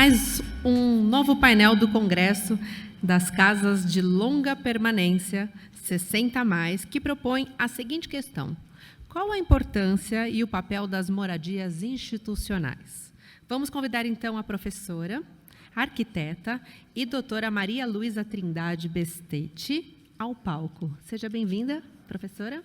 mais um novo painel do Congresso das Casas de Longa Permanência 60+, que propõe a seguinte questão: qual a importância e o papel das moradias institucionais? Vamos convidar, então, a professora, arquiteta e doutora Maria Luísa Trindade Bestete ao palco. Seja bem-vinda, professora.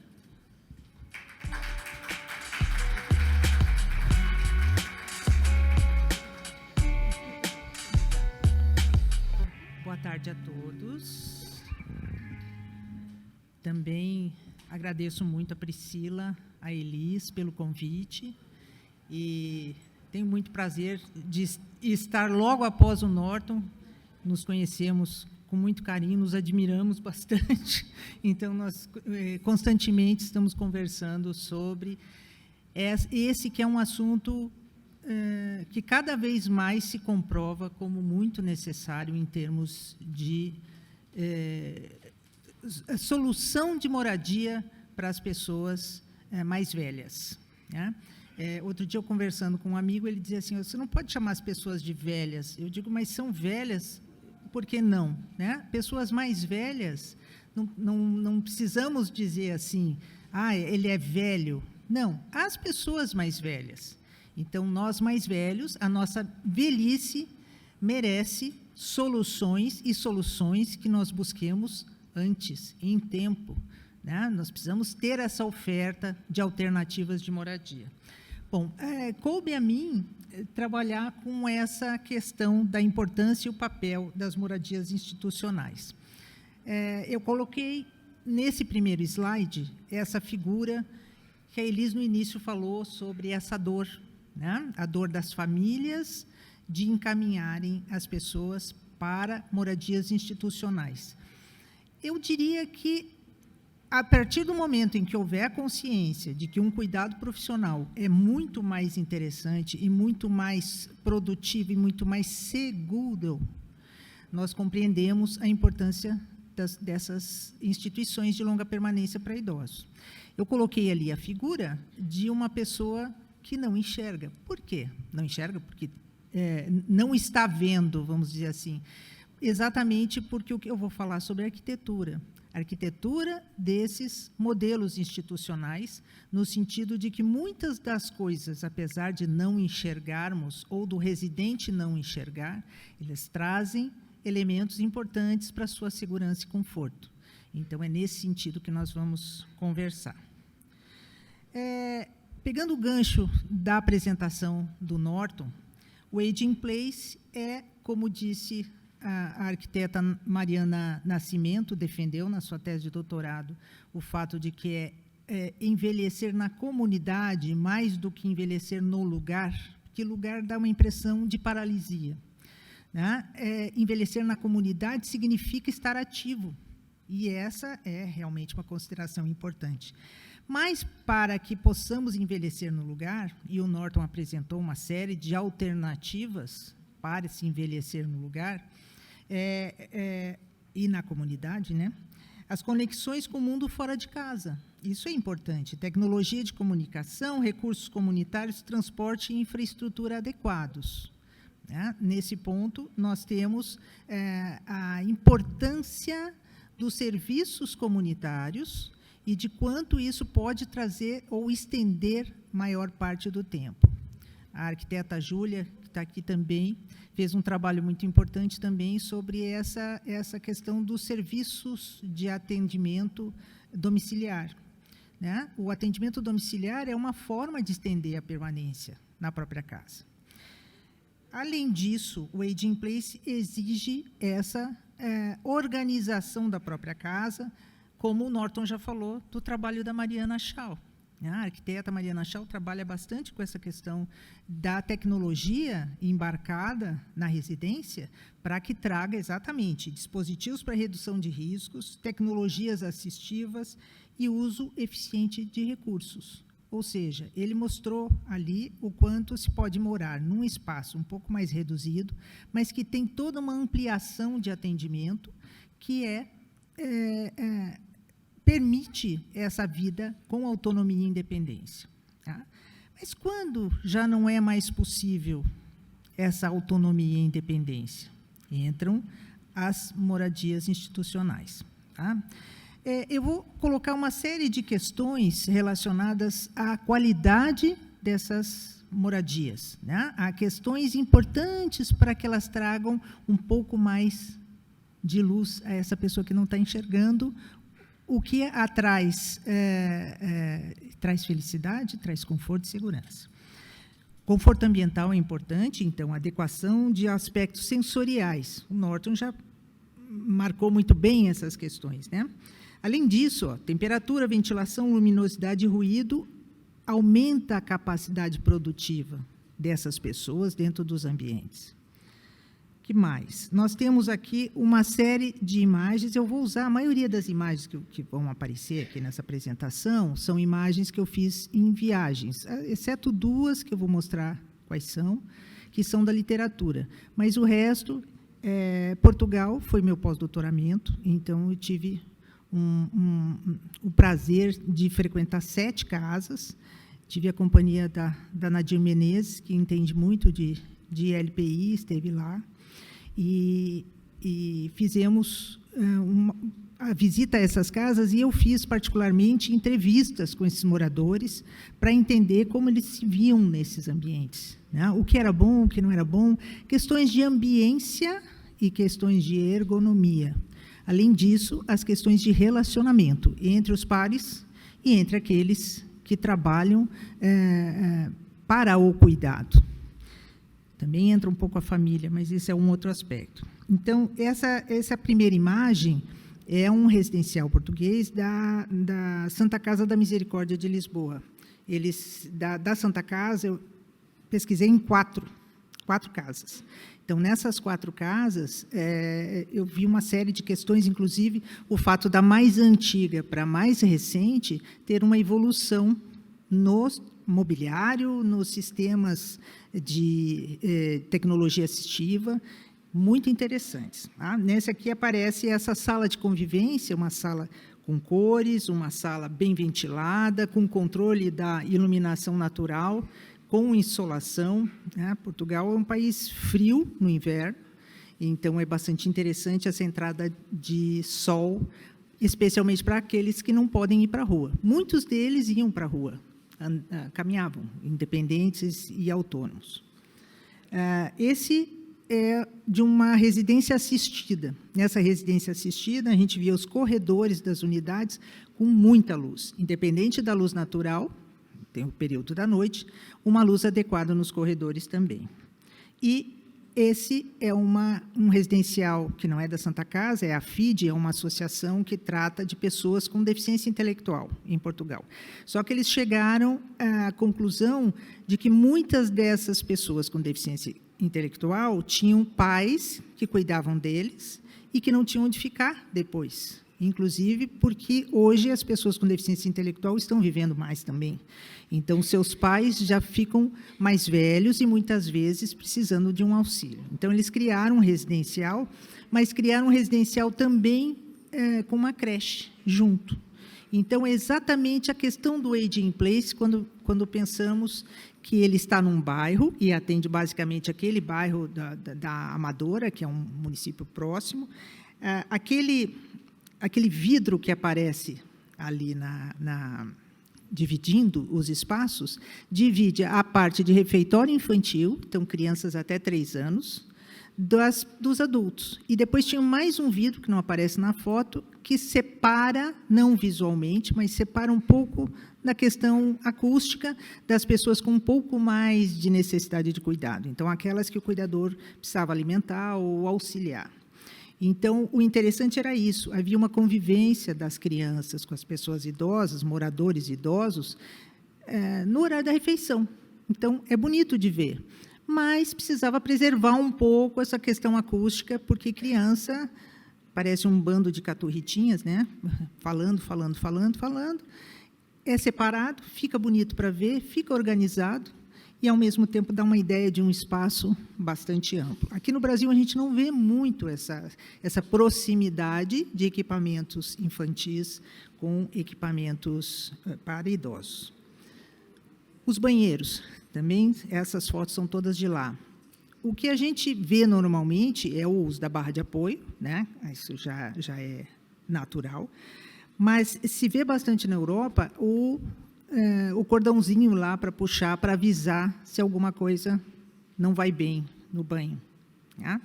Boa tarde a todos. Também agradeço muito a Priscila, a Elis, pelo convite. E tenho muito prazer de estar logo após o Norton. Nos conhecemos com muito carinho, nos admiramos bastante. Então, nós constantemente estamos conversando sobre esse que é um assunto que cada vez mais se comprova como muito necessário em termos de solução de moradia para as pessoas mais velhas, né? Outro dia, eu conversando com um amigo, ele dizia assim: você não pode chamar as pessoas de velhas. Eu digo, mas são velhas, por que não? Né? Pessoas mais velhas, não precisamos dizer assim, ele é velho. Não, as pessoas mais velhas. Então, nós mais velhos, a nossa velhice merece soluções e soluções que nós busquemos antes, em tempo, né? Nós precisamos ter essa oferta de alternativas de moradia. Bom, coube a mim trabalhar com essa questão da importância e o papel das moradias institucionais. Eu coloquei nesse primeiro slide essa figura que a Elis no início falou sobre essa dor, né? A dor das famílias de encaminharem as pessoas para moradias institucionais. Eu diria que, a partir do momento em que houver a consciência de que um cuidado profissional é muito mais interessante e muito mais produtivo e muito mais seguro, nós compreendemos a importância dessas instituições de longa permanência para idosos. Eu coloquei ali a figura de uma pessoa que não enxerga. Por quê? Não enxerga porque não está vendo, vamos dizer assim. Exatamente porque o que eu vou falar sobre arquitetura. A arquitetura desses modelos institucionais, no sentido de que muitas das coisas, apesar de não enxergarmos, ou do residente não enxergar, eles trazem elementos importantes para a sua segurança e conforto. Então, é nesse sentido que nós vamos conversar. Pegando o gancho da apresentação do Norton, o Age in Place como disse a arquiteta Mariana Nascimento, defendeu na sua tese de doutorado o fato de que envelhecer na comunidade mais do que envelhecer no lugar, porque lugar dá uma impressão de paralisia, né? Envelhecer na comunidade significa estar ativo, e essa é realmente uma consideração importante. Mas, para que possamos envelhecer no lugar, e o Norton apresentou uma série de alternativas para se envelhecer no lugar, e na comunidade, né? As conexões com o mundo fora de casa. Isso é importante. Tecnologia de comunicação, recursos comunitários, transporte e infraestrutura adequados, né? Nesse ponto, nós temos a importância dos serviços comunitários e de quanto isso pode trazer ou estender maior parte do tempo. A arquiteta Júlia, que está aqui também, fez um trabalho muito importante também sobre essa questão dos serviços de atendimento domiciliar, né? O atendimento domiciliar é uma forma de estender a permanência na própria casa. Além disso, o Age in Place exige essa organização da própria casa, como o Norton já falou, do trabalho da Mariana Shaw. A arquiteta Mariana Shaw trabalha bastante com essa questão da tecnologia embarcada na residência para que traga exatamente dispositivos para redução de riscos, tecnologias assistivas e uso eficiente de recursos. Ou seja, ele mostrou ali o quanto se pode morar num espaço um pouco mais reduzido, mas que tem toda uma ampliação de atendimento que permite essa vida com autonomia e independência, tá? Mas quando já não é mais possível essa autonomia e independência? Entram as moradias institucionais. Tá? Eu vou colocar uma série de questões relacionadas à qualidade dessas moradias, né? Há questões importantes para que elas tragam um pouco mais de luz a essa pessoa que não está enxergando o que traz felicidade, traz conforto e segurança. Conforto ambiental é importante, então, adequação de aspectos sensoriais. O Norton já marcou muito bem essas questões, né? Além disso, temperatura, ventilação, luminosidade e ruído aumenta a capacidade produtiva dessas pessoas dentro dos ambientes. O que mais? Nós temos aqui uma série de imagens, eu vou usar a maioria das imagens que vão aparecer aqui nessa apresentação, são imagens que eu fiz em viagens, exceto duas que eu vou mostrar quais são, que são da literatura. Mas o resto, Portugal foi meu pós-doutoramento, então eu tive o prazer de frequentar 7 casas, tive a companhia da Nadir Menezes, que entende muito de LPI, esteve lá, e fizemos a visita a essas casas, e eu fiz, particularmente, entrevistas com esses moradores para entender como eles se viam nesses ambientes, né? O que era bom, o que não era bom, questões de ambiência e questões de ergonomia. Além disso, as questões de relacionamento entre os pares e entre aqueles que trabalham para o cuidado. Também entra um pouco a família, mas esse é um outro aspecto. Então, essa primeira imagem é um residencial português da Santa Casa da Misericórdia de Lisboa. Da Santa Casa, eu pesquisei em 4 casas. Então, nessas 4 casas, eu vi uma série de questões, inclusive o fato da mais antiga para a mais recente ter uma evolução no mobiliário, nos sistemas de tecnologia assistiva, muito interessantes. Tá? Nesse aqui aparece essa sala de convivência, uma sala com cores, uma sala bem ventilada, com controle da iluminação natural, com insolação, né? Portugal é um país frio no inverno, então é bastante interessante essa entrada de sol, especialmente para aqueles que não podem ir para a rua. Muitos deles iam para a rua, caminhavam, independentes e autônomos. Esse é de uma residência assistida. Nessa residência assistida, a gente via os corredores das unidades com muita luz, independente da luz natural, tem o período da noite, uma luz adequada nos corredores também. E esse é um residencial que não é da Santa Casa, é a FIDE, é uma associação que trata de pessoas com deficiência intelectual em Portugal. Só que eles chegaram à conclusão de que muitas dessas pessoas com deficiência intelectual tinham pais que cuidavam deles e que não tinham onde ficar depois. Inclusive porque hoje as pessoas com deficiência intelectual estão vivendo mais também. Então, seus pais já ficam mais velhos e, muitas vezes, precisando de um auxílio. Então, eles criaram um residencial, mas criaram um residencial também com uma creche junto. Então, é exatamente a questão do Aging in Place, quando pensamos que ele está num bairro, e atende basicamente aquele bairro da Amadora, que é um município próximo, aquele vidro que aparece ali dividindo os espaços, divide a parte de refeitório infantil, então crianças até 3 anos, dos adultos. E depois tinha mais um vidro, que não aparece na foto, que separa, não visualmente, mas separa um pouco da questão acústica das pessoas com um pouco mais de necessidade de cuidado. Então, aquelas que o cuidador precisava alimentar ou auxiliar. Então, o interessante era isso, havia uma convivência das crianças com as pessoas idosas, moradores idosos, no horário da refeição. Então, é bonito de ver, mas precisava preservar um pouco essa questão acústica, porque criança parece um bando de caturritinhas, né? Falando, é separado, fica bonito para ver, fica organizado, e, ao mesmo tempo, dá uma ideia de um espaço bastante amplo. Aqui no Brasil, a gente não vê muito essa proximidade de equipamentos infantis com equipamentos para idosos. Os banheiros, também, essas fotos são todas de lá. o que a gente vê normalmente é o uso da barra de apoio, né? Isso já é natural, mas se vê bastante na Europa o cordãozinho lá para puxar, para avisar se alguma coisa não vai bem no banho. Tá?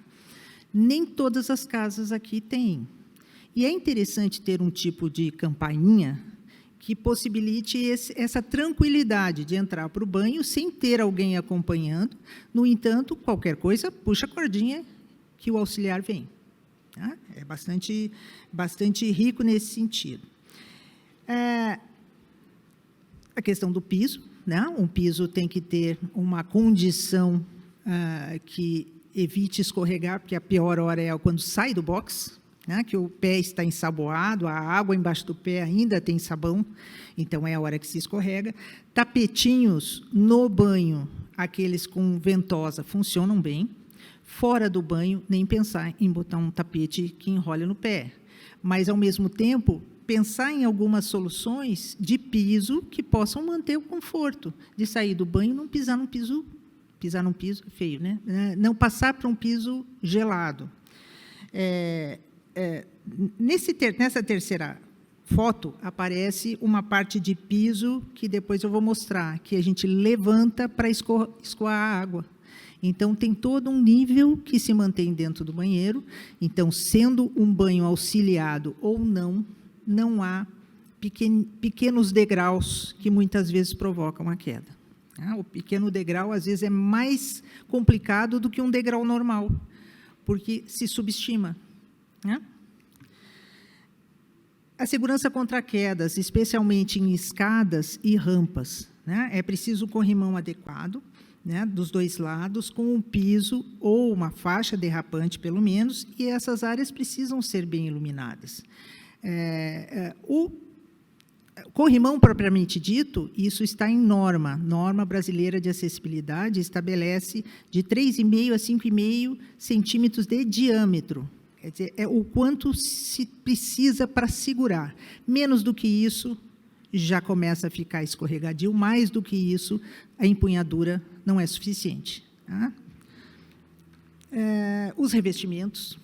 Nem todas as casas aqui têm. E é interessante ter um tipo de campainha que possibilite essa tranquilidade de entrar para o banho sem ter alguém acompanhando. No entanto, qualquer coisa, puxa a cordinha que o auxiliar vem. Tá? É bastante rico nesse sentido. A questão do piso, né? Um piso tem que ter uma condição que evite escorregar, porque a pior hora é quando sai do box, né? Que o pé está ensaboado, a água embaixo do pé ainda tem sabão, então é a hora que se escorrega. Tapetinhos no banho, aqueles com ventosa, funcionam bem. Fora do banho, nem pensar em botar um tapete que enrole no pé. Mas, ao mesmo tempo, pensar em algumas soluções de piso que possam manter o conforto, de sair do banho e não pisar num piso feio, né? Não passar para um piso gelado. Nessa terceira foto, aparece uma parte de piso que depois eu vou mostrar, que a gente levanta para escoar a água. Então, tem todo um nível que se mantém dentro do banheiro. Então, sendo um banho auxiliado ou não, não há pequenos degraus que muitas vezes provocam a queda. O pequeno degrau, às vezes, é mais complicado do que um degrau normal, porque se subestima. A segurança contra quedas, especialmente em escadas e rampas. É preciso um corrimão adequado, dos dois lados, com um piso ou uma faixa derrapante, pelo menos, e essas áreas precisam ser bem iluminadas. O corrimão, propriamente dito, isso está em norma brasileira de acessibilidade, estabelece de 3,5 a 5,5 centímetros de diâmetro. Quer dizer, é o quanto se precisa para segurar. Menos do que isso, já começa a ficar escorregadio. Mais do que isso, a empunhadura não é suficiente. Tá? Os revestimentos.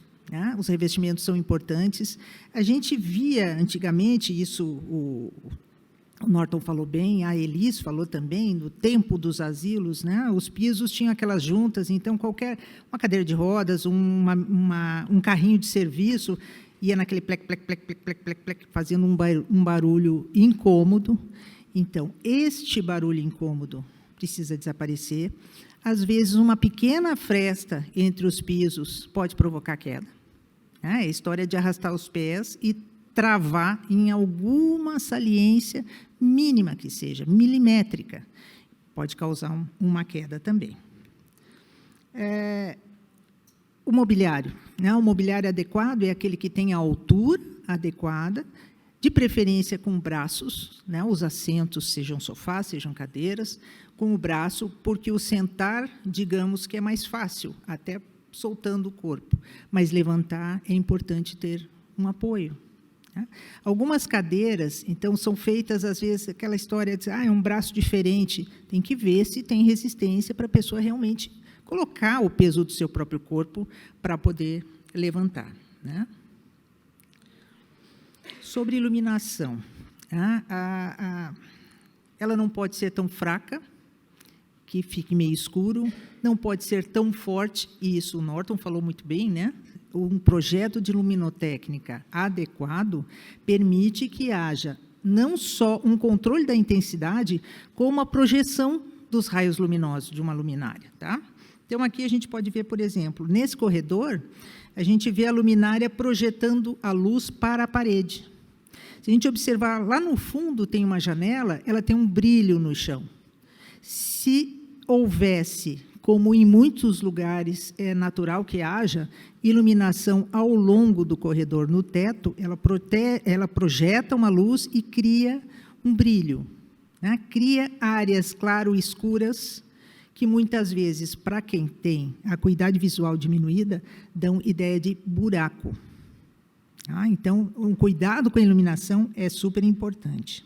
Os revestimentos são importantes. A gente via, antigamente, isso o Norton falou bem, a Elis falou também, no tempo dos asilos, os pisos tinham aquelas juntas, então, uma cadeira de rodas, um carrinho de serviço, ia naquele plec, plec, plec, plec, plec, plec, plec, fazendo um barulho incômodo. Então, este barulho incômodo precisa desaparecer. Às vezes, uma pequena fresta entre os pisos pode provocar queda. É a história de arrastar os pés e travar em alguma saliência mínima que seja, milimétrica. Pode causar uma queda também. O mobiliário. O mobiliário adequado é aquele que tem a altura adequada, de preferência com braços, os assentos, sejam sofás, sejam cadeiras, com o braço, porque o sentar, digamos que é mais fácil, até soltando o corpo, mas levantar é importante ter um apoio. Algumas cadeiras, então, são feitas, às vezes, aquela história de é um braço diferente, tem que ver se tem resistência para a pessoa realmente colocar o peso do seu próprio corpo para poder levantar. Sobre iluminação, ela não pode ser tão fraca, que fique meio escuro, não pode ser tão forte, e isso o Norton falou muito bem, um projeto de luminotécnica adequado permite que haja não só um controle da intensidade, como a projeção dos raios luminosos de uma luminária. Tá? Então, aqui a gente pode ver, por exemplo, nesse corredor, a gente vê a luminária projetando a luz para a parede. Se a gente observar, lá no fundo tem uma janela, ela tem um brilho no chão. Se houvesse, como em muitos lugares é natural que haja, iluminação ao longo do corredor no teto, ela projeta uma luz e cria um brilho. Cria áreas claro-escuras que, muitas vezes, para quem tem a acuidade visual diminuída, dão ideia de buraco. Então, um cuidado com a iluminação é super importante.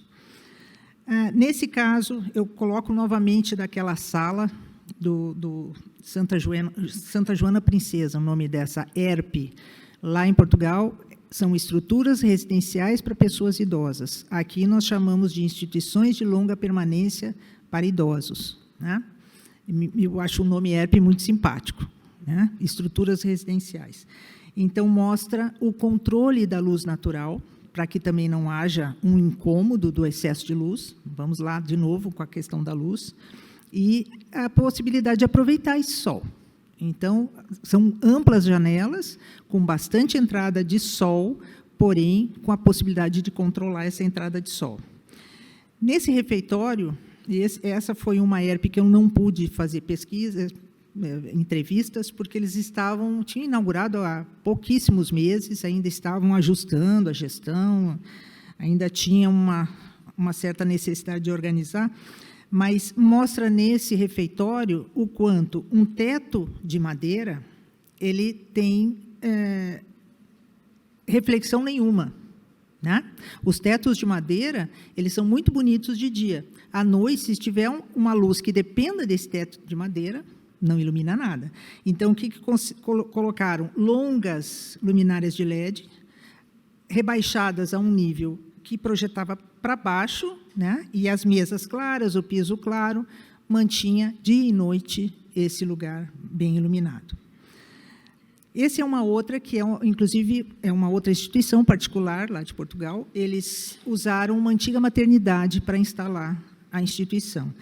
Nesse caso, eu coloco novamente daquela sala do Santa Joana Princesa, o nome dessa ERP, lá em Portugal, são estruturas residenciais para pessoas idosas. Aqui nós chamamos de instituições de longa permanência para idosos, né? Eu acho o nome ERP muito simpático, né? Estruturas residenciais. Então, mostra o controle da luz natural, para que também não haja um incômodo do excesso de luz. Vamos lá, de novo, com a questão da luz. E a possibilidade de aproveitar esse sol. Então, são amplas janelas, com bastante entrada de sol, porém, com a possibilidade de controlar essa entrada de sol. Nesse refeitório, essa foi uma ERP que eu não pude fazer pesquisa, entrevistas, porque eles tinham inaugurado há pouquíssimos meses, ainda estavam ajustando a gestão, ainda tinha uma certa necessidade de organizar, mas mostra nesse refeitório o quanto um teto de madeira ele tem reflexão nenhuma, né? Os tetos de madeira eles são muito bonitos de dia. À noite, se tiver uma luz que dependa desse teto de madeira, não ilumina nada. Então, o que colocaram? Longas luminárias de LED, rebaixadas a um nível que projetava para baixo, né? E as mesas claras, o piso claro, mantinha dia e noite esse lugar bem iluminado. Essa é uma outra, que inclusive é uma outra instituição particular, lá de Portugal. Eles usaram uma antiga maternidade para instalar a instituição.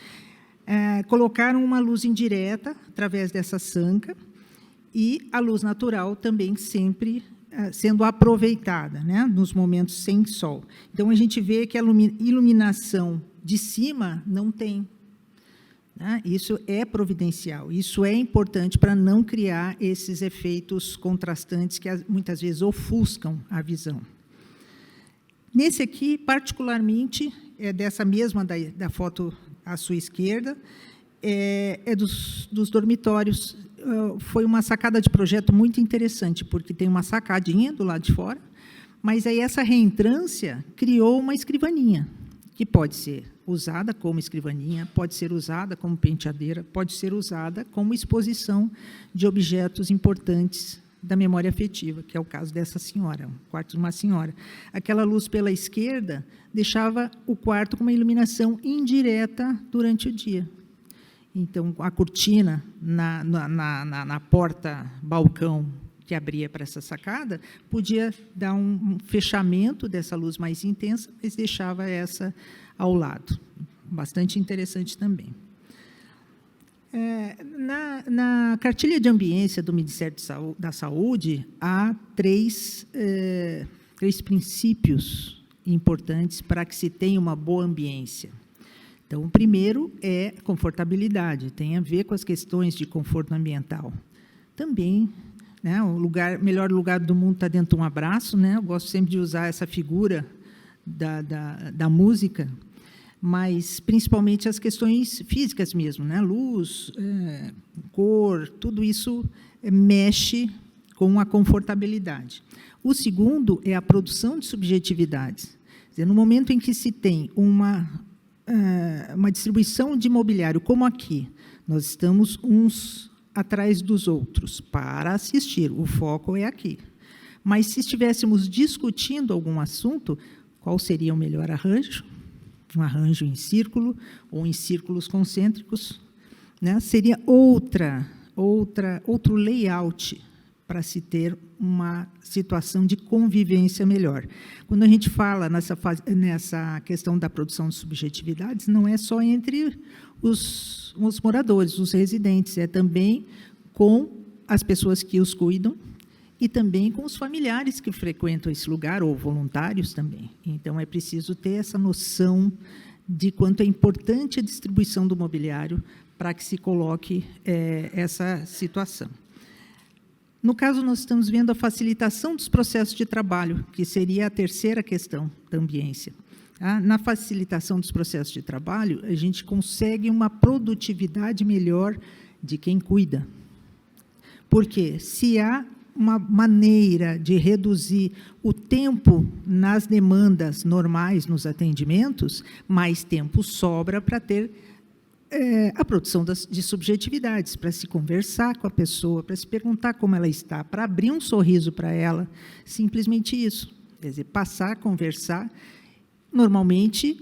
Colocaram uma luz indireta através dessa sanca e a luz natural também sempre sendo aproveitada, né, nos momentos sem sol. Então, a gente vê que a iluminação de cima não tem, né? Isso é providencial, isso é importante para não criar esses efeitos contrastantes que muitas vezes ofuscam a visão. Nesse aqui, particularmente, é dessa mesma da foto à sua esquerda, é dos dormitórios. Foi uma sacada de projeto muito interessante, porque tem uma sacadinha do lado de fora, mas aí essa reentrância criou uma escrivaninha, que pode ser usada como escrivaninha, pode ser usada como penteadeira, pode ser usada como exposição de objetos importantes da memória afetiva, que é o caso dessa senhora, o quarto de uma senhora. Aquela luz pela esquerda deixava o quarto com uma iluminação indireta durante o dia. Então, a cortina na porta-balcão que abria para essa sacada podia dar um fechamento dessa luz mais intensa, mas deixava essa ao lado. Bastante interessante também. Na cartilha de ambiência do Ministério da Saúde, há três princípios importantes para que se tenha uma boa ambiência. Então, o primeiro é confortabilidade, tem a ver com as questões de conforto ambiental. Também, né, o melhor lugar do mundo está dentro de um abraço, né? Eu gosto sempre de usar essa figura da música, mas principalmente as questões físicas mesmo, né? Luz, cor, tudo isso mexe com a confortabilidade. O segundo é a produção de subjetividades. Quer dizer, no momento em que se tem uma distribuição de mobiliário, como aqui, nós estamos uns atrás dos outros para assistir, o foco é aqui. Mas, se estivéssemos discutindo algum assunto, qual seria o melhor arranjo? Um arranjo em círculo ou em círculos concêntricos, né? Seria outro layout para se ter uma situação de convivência melhor. Quando a gente fala nessa questão da produção de subjetividades, não é só entre os moradores, os residentes, é também com as pessoas que os cuidam e também com os familiares que frequentam esse lugar, ou voluntários também. Então, é preciso ter essa noção de quanto é importante a distribuição do mobiliário para que se coloque essa situação. No caso, nós estamos vendo a facilitação dos processos de trabalho, que seria a terceira questão da ambiência. Na facilitação dos processos de trabalho, a gente consegue uma produtividade melhor de quem cuida. Porque, se há uma maneira de reduzir o tempo nas demandas normais, nos atendimentos, mais tempo sobra para ter a produção de subjetividades, para se conversar com a pessoa, para se perguntar como ela está, para abrir um sorriso para ela, simplesmente isso. Quer dizer, passar, conversar. Normalmente,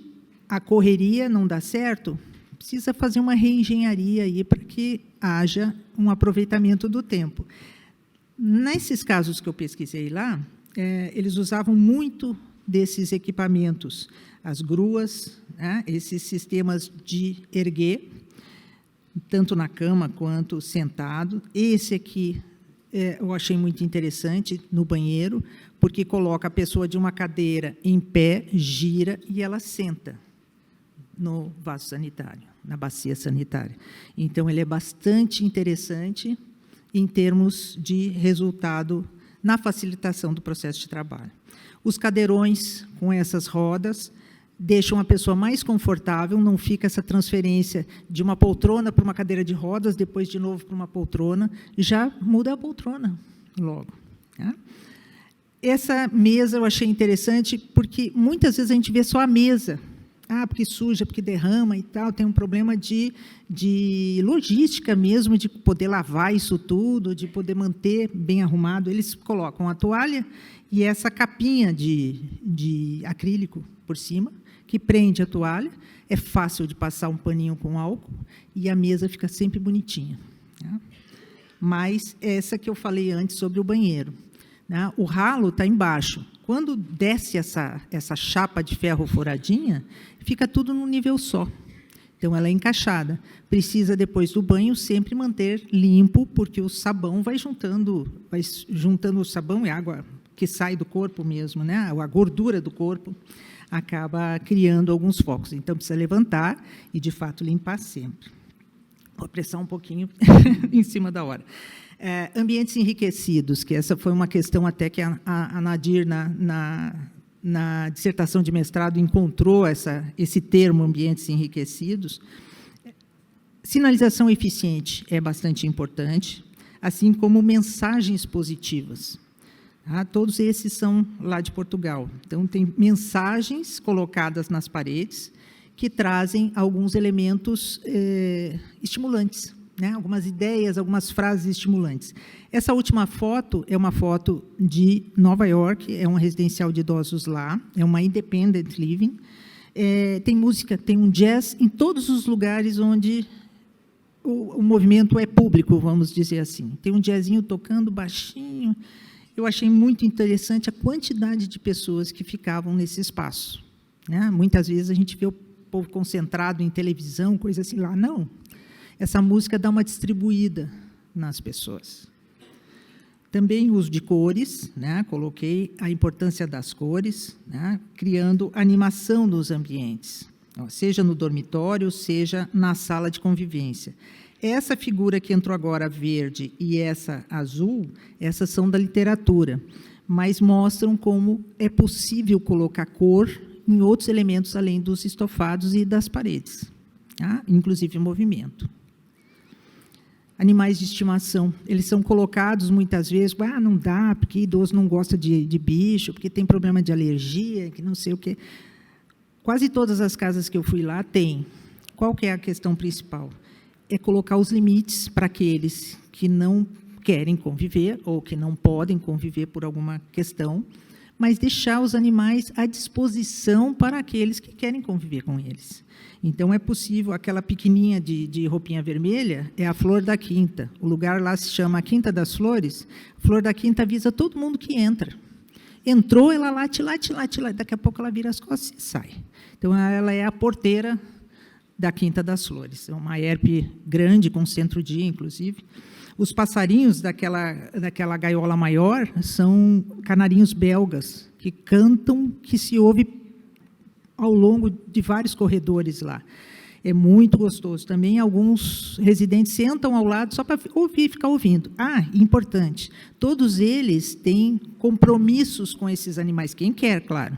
a correria não dá certo, precisa fazer uma reengenharia aí para que haja um aproveitamento do tempo. Nesses casos que eu pesquisei lá, eles usavam muito desses equipamentos, as gruas, né, esses sistemas de erguer, tanto na cama quanto sentado. Esse aqui eu achei muito interessante, no banheiro, porque coloca a pessoa de uma cadeira em pé, gira e ela senta no vaso sanitário, na bacia sanitária. Então, ele é bastante interessante em termos de resultado na facilitação do processo de trabalho. Os cadeirões com essas rodas deixam a pessoa mais confortável, não fica essa transferência de uma poltrona para uma cadeira de rodas, depois de novo para uma poltrona, já muda a poltrona logo. Tá? Essa mesa eu achei interessante, porque muitas vezes a gente vê só a mesa, porque suja, porque derrama e tal, tem um problema de logística mesmo, de poder lavar isso tudo, de poder manter bem arrumado. Eles colocam a toalha e essa capinha de acrílico por cima, que prende a toalha, é fácil de passar um paninho com álcool e a mesa fica sempre bonitinha. Tá? Mas essa que eu falei antes sobre o banheiro. Né? O ralo está embaixo. Quando desce essa chapa de ferro furadinha, fica tudo num nível só. Então, ela é encaixada. Precisa, depois do banho, sempre manter limpo, porque o sabão vai juntando o sabão e água que sai do corpo mesmo, né? A gordura do corpo acaba criando alguns focos. Então, precisa levantar e, de fato, limpar sempre. Vou apressar um pouquinho em cima da hora. Ambientes enriquecidos, que essa foi uma questão até que a Nadir, na dissertação de mestrado, encontrou esse termo, ambientes enriquecidos. Sinalização eficiente é bastante importante, assim como mensagens positivas. Todos esses são lá de Portugal. Então, tem mensagens colocadas nas paredes que trazem alguns elementos estimulantes, né? Algumas ideias, algumas frases estimulantes. Essa última foto é uma foto de Nova York, é um residencial de idosos lá, é uma independent living. Tem música, tem um jazz em todos os lugares onde o movimento é público, vamos dizer assim. Tem um jazzinho tocando baixinho. Eu achei muito interessante a quantidade de pessoas que ficavam nesse espaço. Né? Muitas vezes a gente vê o povo concentrado em televisão, coisa assim lá. Não. Essa música dá uma distribuída nas pessoas. Também o uso de cores, né? Coloquei a importância das cores, né? Criando animação nos ambientes, seja no dormitório, seja na sala de convivência. Essa figura que entrou agora, verde, e essa azul, essas são da literatura, mas mostram como é possível colocar cor em outros elementos, além dos estofados e das paredes, tá? Inclusive movimento. Animais de estimação, eles são colocados muitas vezes, não dá, porque idoso não gosta de bicho, porque tem problema de alergia, que não sei o quê. Quase todas as casas que eu fui lá têm. Qual que é a questão principal? É colocar os limites para aqueles que não querem conviver ou que não podem conviver por alguma questão, mas deixar os animais à disposição para aqueles que querem conviver com eles. Então, é possível, aquela pequenininha de roupinha vermelha é a flor da quinta. O lugar lá se chama a Quinta das Flores. Flor da quinta avisa todo mundo que entra. Entrou, ela late, late, late, late. Daqui a pouco ela vira as costas e sai. Então, ela é a porteira da Quinta das Flores. É uma herpe grande, com centro-dia, inclusive. Os passarinhos daquela gaiola maior são canarinhos belgas, que cantam, que se ouve ao longo de vários corredores lá. É muito gostoso. Também alguns residentes sentam ao lado só para ouvir, ficar ouvindo. Importante, todos eles têm compromissos com esses animais, quem quer, claro.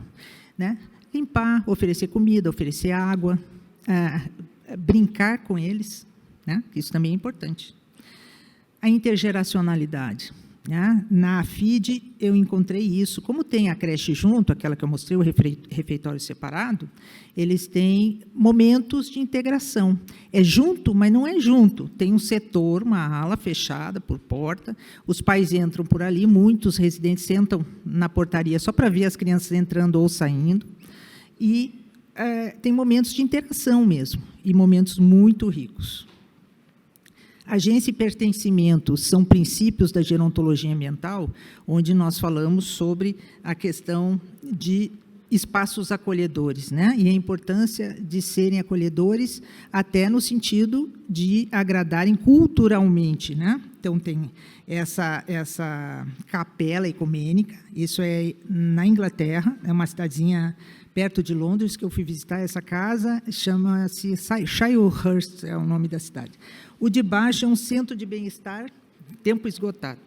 Né? Limpar, oferecer comida, oferecer água, brincar com eles, né? Isso também é importante. A intergeracionalidade. né? Na AFID, eu encontrei isso. Como tem a creche junto, aquela que eu mostrei, o refeitório separado, eles têm momentos de integração. É junto, mas não é junto. Tem um setor, uma ala fechada por porta, os pais entram por ali, muitos residentes sentam na portaria só para ver as crianças entrando ou saindo, e tem momentos de interação mesmo, e momentos muito ricos. Agência e pertencimento são princípios da gerontologia ambiental, onde nós falamos sobre a questão de espaços acolhedores, né? E a importância de serem acolhedores até no sentido de agradarem culturalmente, né? Então, tem essa capela ecumênica, isso é na Inglaterra, é uma cidadezinha perto de Londres, que eu fui visitar essa casa, chama-se Shirehurst, é o nome da cidade. O de baixo é um centro de bem-estar, tempo esgotado.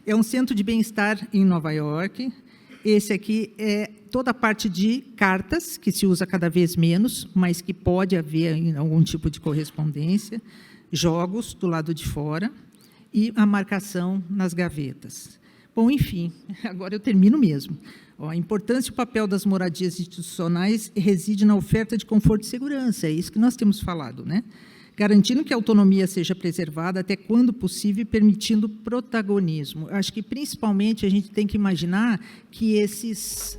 É um centro de bem-estar em Nova York. Esse aqui é toda a parte de cartas, que se usa cada vez menos, mas que pode haver algum tipo de correspondência, jogos do lado de fora e a marcação nas gavetas. Bom, enfim, agora eu termino mesmo. A importância e o papel das moradias institucionais reside na oferta de conforto e segurança, é isso que nós temos falado, né? Garantindo que a autonomia seja preservada até quando possível e permitindo protagonismo. Acho que, principalmente, a gente tem que imaginar que esses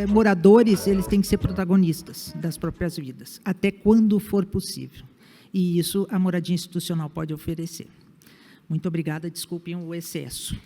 moradores eles têm que ser protagonistas das próprias vidas, até quando for possível. E isso a moradia institucional pode oferecer. Muito obrigada, desculpem o excesso.